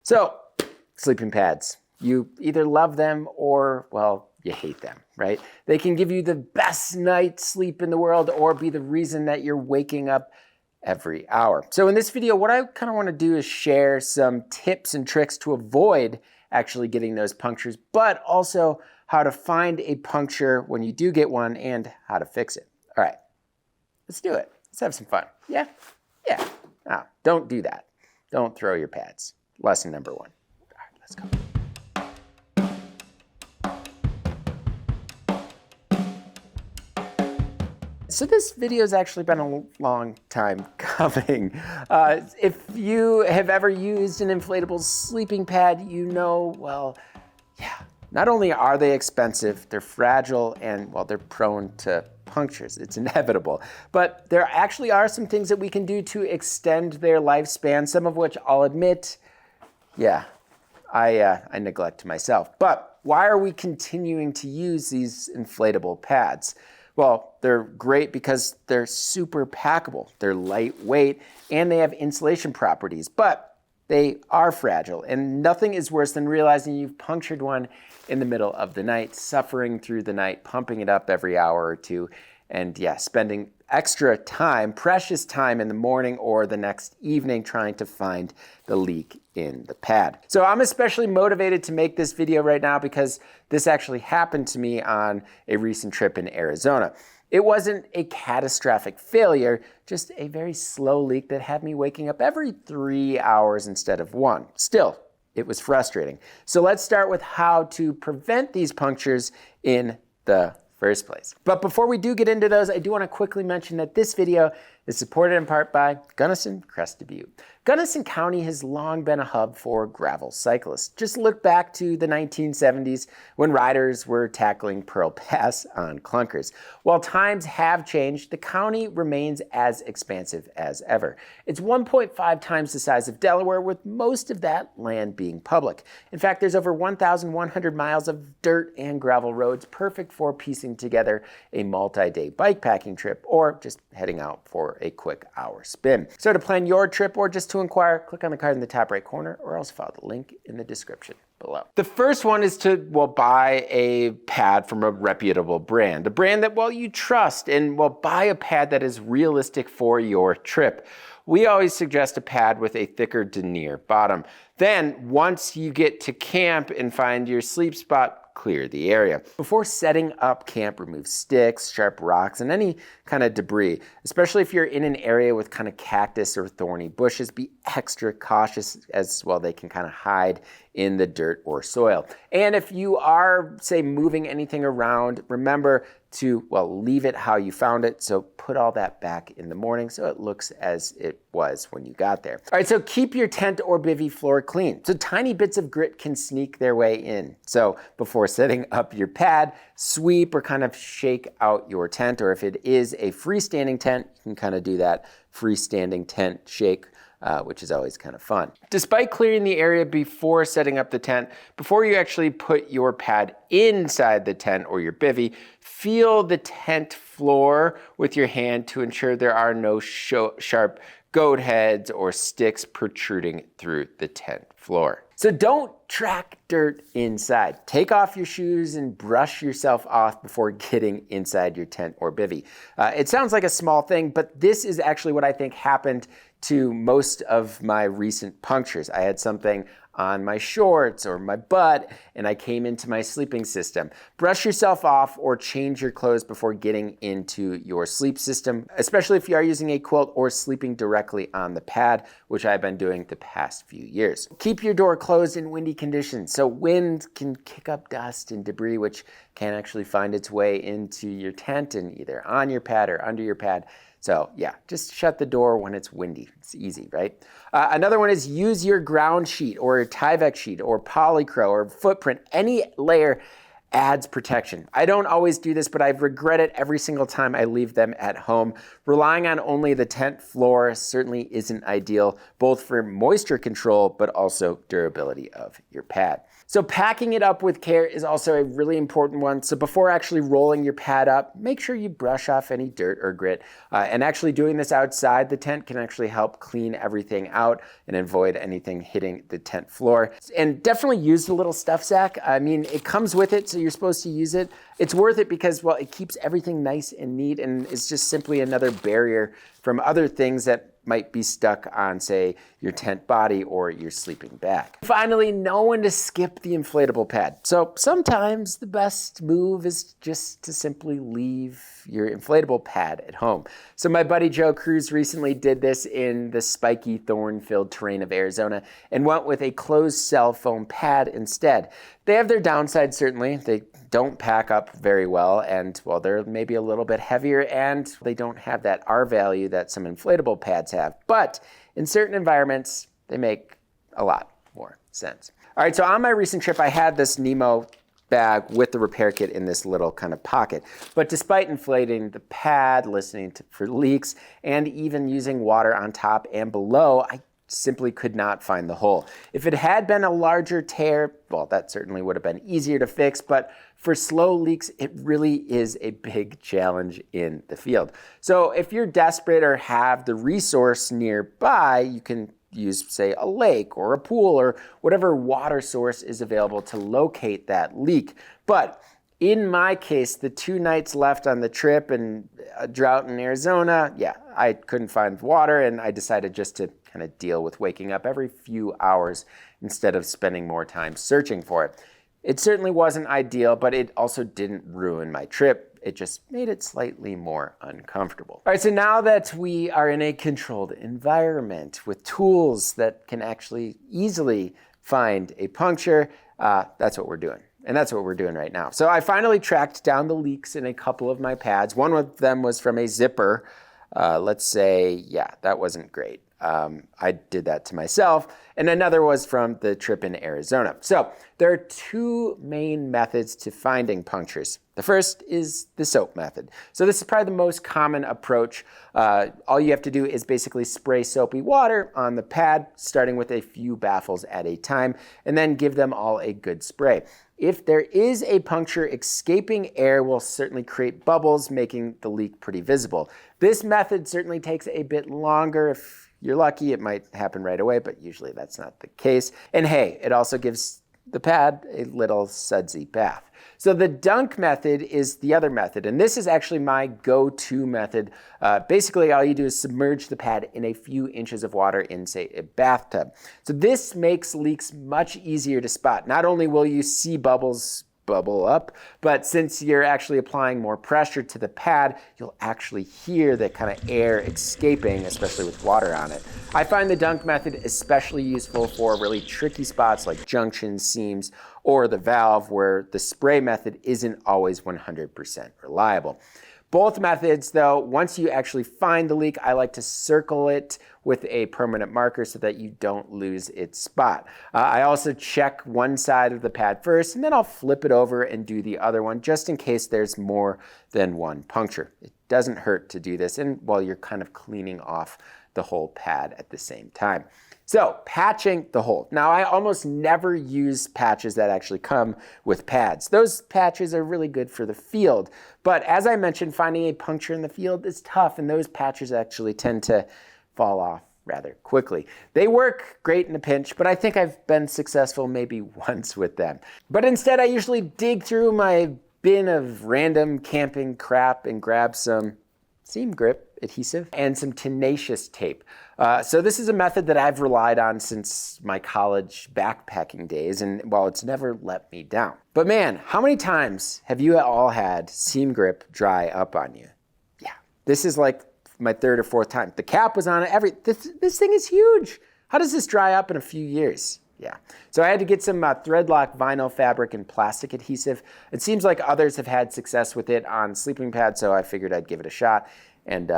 So, sleeping pads. You either love them or, well, you hate them, right? They can give you the best night's sleep in the world or be the reason that you're waking up every hour. So in this video, what I kind of want to do is share some tips and tricks to avoid actually getting those punctures, but also how to find a puncture when you do get one and how to fix it. All right, let's do it. Let's have some fun. Yeah? Yeah. Oh, don't do that. Don't throw your pads. Lesson number 1. All right, let's go. So this video has actually been a long time coming. If you have ever used an inflatable sleeping pad, you know, well, yeah, not only are they expensive, they're fragile and, well, they're prone to punctures. It's inevitable. But there actually are some things that we can do to extend their lifespan, some of which I'll admit, yeah, I neglect myself. But why are we continuing to use these inflatable pads? Well, they're great because they're super packable, they're lightweight, and they have insulation properties, but they are fragile, and nothing is worse than realizing you've punctured one in the middle of the night, suffering through the night, pumping it up every hour or two, and yeah, spending extra time, precious time in the morning or the next evening trying to find the leak in the pad. So I'm especially motivated to make this video right now because this actually happened to me on a recent trip in Arizona. It wasn't a catastrophic failure, just a very slow leak that had me waking up every 3 hours instead of 1. Still, it was frustrating. So let's start with how to prevent these punctures in the first place. But before we do get into those, I do want to quickly mention that this video is supported in part by Gunnison Crested Butte. Gunnison County has long been a hub for gravel cyclists. Just look back to the 1970s when riders were tackling Pearl Pass on clunkers. While times have changed, the county remains as expansive as ever. It's 1.5 times the size of Delaware, with most of that land being public. In fact, there's over 1,100 miles of dirt and gravel roads, perfect for piecing together a multi-day bikepacking trip or just heading out for a quick hour spin. So to plan your trip or just to inquire, click on the card in the top right corner or else follow the link in the description below. The first one is to, well, buy a pad from a reputable brand, a brand that, well, you trust, and, well, buy a pad that is realistic for your trip. We always suggest a pad with a thicker denier bottom. Then, once you get to camp and find your sleep spot, clear the area. Before setting up camp, remove sticks, sharp rocks, and any kind of debris. Especially if you're in an area with kind of cactus or thorny bushes, be extra cautious as, well, they can kind of hide in the dirt or soil. And if you are, say, moving anything around, remember to, well, leave it how you found it. So put all that back in the morning so it looks as it was when you got there. All right, so keep your tent or bivvy floor clean. So tiny bits of grit can sneak their way in. So before setting up your pad, sweep or kind of shake out your tent, or if it is a freestanding tent, you can kind of do that freestanding tent shake, which is always kind of fun. Despite clearing the area before setting up the tent, before you actually put your pad inside the tent or your bivvy, feel the tent floor with your hand to ensure there are no sharp goat heads or sticks protruding through the tent floor. So don't track dirt inside. Take off your shoes and brush yourself off before getting inside your tent or bivvy. It sounds like a small thing, but this is actually what I think happened to most of my recent punctures. I had something on my shorts or my butt, and I came into my sleeping system. Brush yourself off or change your clothes before getting into your sleep system, especially if you are using a quilt or sleeping directly on the pad, which I've been doing the past few years. Keep your door closed in windy conditions. So wind can kick up dust and debris, which can actually find its way into your tent and either on your pad or under your pad. So yeah, just shut the door when it's windy. It's easy, right? Another one is use your ground sheet or Tyvek sheet or Polycro or Footprint, any layer adds protection. I don't always do this, but I regret it every single time I leave them at home. Relying on only the tent floor certainly isn't ideal, both for moisture control, but also durability of your pad. So packing it up with care is also a really important one. So before actually rolling your pad up, make sure you brush off any dirt or grit. And actually doing this outside the tent can actually help clean everything out and avoid anything hitting the tent floor. And definitely use the little stuff sack. I mean, it comes with it, so you're supposed to use it. It's worth it because, well, it keeps everything nice and neat, and it's just simply another barrier from other things that might be stuck on, say, your tent body or your sleeping bag. Finally, know when to skip the inflatable pad. So sometimes the best move is just to simply leave your inflatable pad at home. So my buddy Joe Cruz recently did this in the spiky, thorn-filled terrain of Arizona and went with a closed cell foam pad instead. They have their downsides, certainly. They don't pack up very well, and well, they're maybe a little bit heavier, and they don't have that R value that some inflatable pads have. But in certain environments, they make a lot more sense. All right, so on my recent trip, I had this Nemo bag with the repair kit in this little kind of pocket. But despite inflating the pad, listening for leaks, and even using water on top and below, I simply could not find the hole. If it had been a larger tear, well, that certainly would have been easier to fix, but for slow leaks, it really is a big challenge in the field. So if you're desperate or have the resource nearby, you can use, say, a lake or a pool or whatever water source is available to locate that leak. But in my case, the 2 nights left on the trip and a drought in Arizona, yeah, I couldn't find water, and I decided just to kind of deal with waking up every few hours instead of spending more time searching for it. It certainly wasn't ideal, but it also didn't ruin my trip. It just made it slightly more uncomfortable. All right, so now that we are in a controlled environment with tools that can actually easily find a puncture, that's what we're doing. And that's what we're doing right now. So I finally tracked down the leaks in a couple of my pads. One of them was from a zipper. Let's say, yeah, that wasn't great. I did that to myself. And another was from the trip in Arizona. So there are 2 main methods to finding punctures. The first is the soap method. So this is probably the most common approach. All you have to do is basically spray soapy water on the pad, starting with a few baffles at a time, and then give them all a good spray. If there is a puncture, escaping air will certainly create bubbles, making the leak pretty visible. This method certainly takes a bit longer. If you're lucky, it might happen right away, but usually that's not the case. And hey, it also gives the pad a little sudsy bath. So the dunk method is the other method, and this is actually my go-to method. Basically, all you do is submerge the pad in a few inches of water in, say, a bathtub. So this makes leaks much easier to spot. Not only will you see bubbles bubble up, but since you're actually applying more pressure to the pad, you'll actually hear the kind of air escaping, especially with water on it. I find the dunk method especially useful for really tricky spots like junctions, seams, or the valve where the spray method isn't always 100% reliable. Both methods, though, once you actually find the leak, I like to circle it with a permanent marker so that you don't lose its spot. I also check one side of the pad first, and then I'll flip it over and do the other one just in case there's more than one puncture. It doesn't hurt to do this, and while you're kind of cleaning off the whole pad at the same time. So, patching the hole. Now, I almost never use patches that actually come with pads. Those patches are really good for the field. But as I mentioned, finding a puncture in the field is tough, and those patches actually tend to fall off rather quickly. They work great in a pinch, but I think I've been successful maybe once with them. But instead, I usually dig through my bin of random camping crap and grab some seam grip adhesive and some tenacious tape. So this is a method that I've relied on since my college backpacking days, and well, it's never let me down. But man, how many times have you all had seam grip dry up on you? Yeah, this is like my 3rd or 4th time. The cap was on it. This thing is huge. How does this dry up in a few years? Yeah, so I had to get some threadlock vinyl fabric and plastic adhesive. It seems like others have had success with it on sleeping pads, so I figured I'd give it a shot. And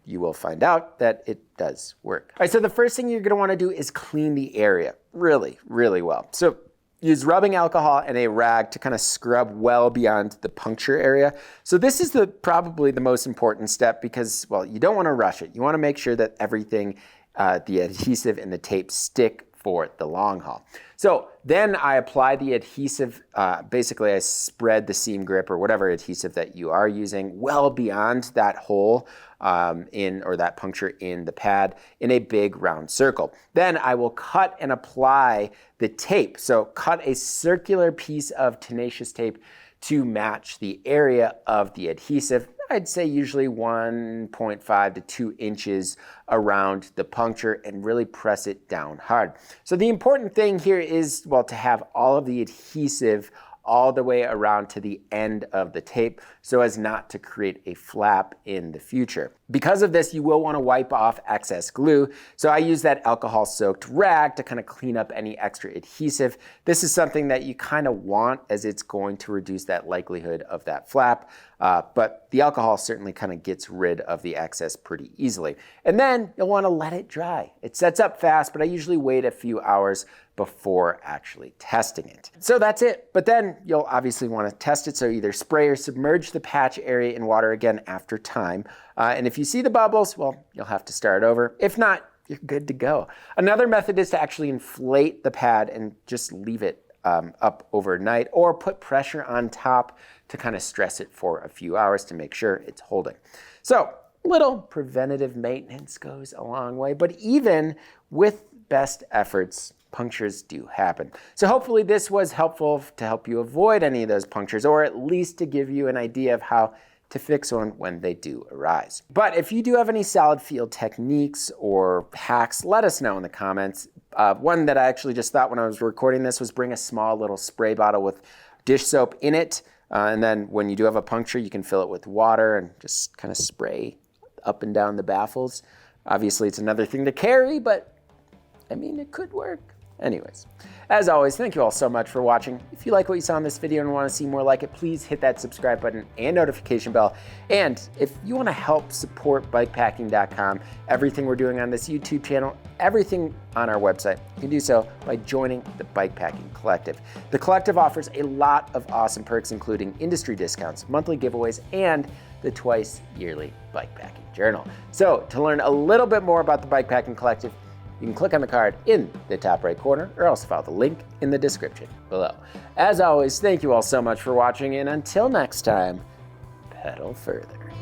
you will find out that it does work. All right, so the first thing you're gonna wanna do is clean the area really, really well. So use rubbing alcohol and a rag to kind of scrub well beyond the puncture area. So this is probably the most important step because, well, you don't want to rush it. You want to make sure that everything, the adhesive and the tape stick for the long haul. So then I apply the adhesive, basically I spread the seam grip or whatever adhesive that you are using well beyond that hole or that puncture in the pad in a big round circle. Then I will cut and apply the tape. So cut a circular piece of tenacious tape to match the area of the adhesive. I'd say usually 1.5 to 2 inches around the puncture and really press it down hard. So the important thing here is, well, to have all of the adhesive all the way around to the end of the tape so as not to create a flap in the future. Because of this, you will want to wipe off excess glue. So I use that alcohol-soaked rag to kind of clean up any extra adhesive. This is something that you kind of want as it's going to reduce that likelihood of that flap. But the alcohol certainly kind of gets rid of the excess pretty easily. And then you'll want to let it dry. It sets up fast, but I usually wait a few hours before actually testing it. So that's it. But then you'll obviously want to test it. So either spray or submerge the patch area in water again after time. And if you see the bubbles, well, you'll have to start over. If not, you're good to go. Another method is to actually inflate the pad and just leave it up overnight or put pressure on top to kind of stress it for a few hours to make sure it's holding. So little preventative maintenance goes a long way, but even with best efforts, punctures do happen. So hopefully this was helpful to help you avoid any of those punctures, or at least to give you an idea of how to fix one when they do arise. But if you do have any solid field techniques or hacks, let us know in the comments. One that I actually just thought when I was recording this was bring a small little spray bottle with dish soap in it. And then when you do have a puncture, you can fill it with water and just kind of spray up and down the baffles. Obviously, it's another thing to carry, but I mean, it could work. Anyways, as always, thank you all so much for watching. If you like what you saw in this video and want to see more like it, please hit that subscribe button and notification bell. And if you want to help support BIKEPACKING.com, everything we're doing on this YouTube channel, everything on our website, you can do so by joining the Bikepacking Collective. The Collective offers a lot of awesome perks, including industry discounts, monthly giveaways, and the twice yearly Bikepacking Journal. So to learn a little bit more about the Bikepacking Collective, you can click on the card in the top right corner or else follow the link in the description below. As always, thank you all so much for watching, and until next time, pedal further.